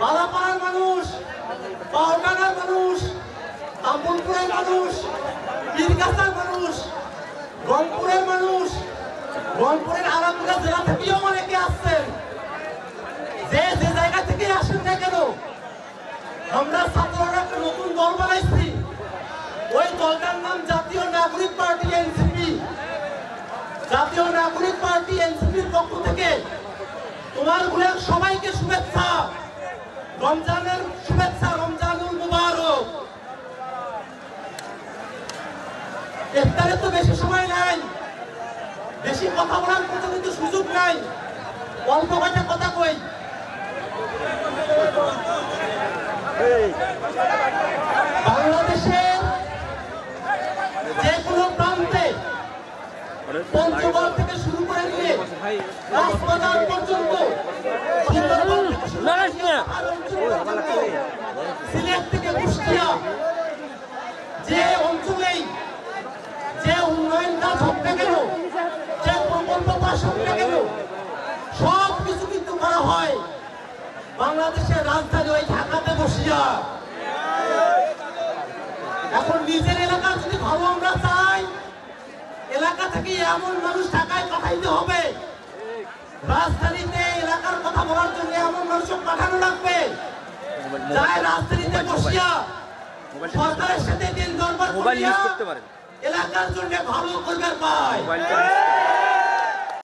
বালাপাড়ার মানুষ, পাওগানার মানুষ, তাম্বুলপুরের মানুষ, পীরগাছার মানুষ, রংপুরের মানুষ, রংপুরের আরামপুরা জেলা থেকেও অনেকে আসছেন। যে যে জায়গা থেকে আসেন না কেন, আমরা ছাত্ররা একটা নতুন দল বানাইছি। ওই দলটার নাম জাতীয় নাগরিক পার্টি এনসিপি। জাতীয় নাগরিক পার্টি এনসিপির পক্ষ থেকে তোমার সবাইকে শুভেচ্ছা, রমজানের শুভেচ্ছা, রমজানুল মুবারক। ইফতারে তো বেশি সময় নাই, বেশি কথা বলার মতো কিন্তু সুযোগ নাই, অল্প কয়টা কথা কই। বাংলাদেশের যে কোনো প্রান্তে পঞ্চগড় থেকে শুরু করে নিয়ে রাজবাজার পর্যন্ত, সিলেট থেকে কুষ্টিয়া, যে অঞ্চলেই যে উন্নয়ন কাজ হোক না কেন, যে প্রকল্প পাস হোক না কেন, সব কিছু কিন্তু করা হয় বাংলাদেশের রাজধানী ওই ঢাকাতে বসিয়া। এখন নিজের এলাকা যদি ভালো আমরা চাই, এলাকা থেকে এমন মানুষ ঢাকায় পাঠাইতে হবে, রাজধানীতে এলাকার কথা বলার জন্য এমন মানুষ পাঠানো লাগবে যাই রাজধানীতে বসিয়া সরকারের সাথে দিন দরবার করিয়া এলাকার জন্য ভালো করবে পায়।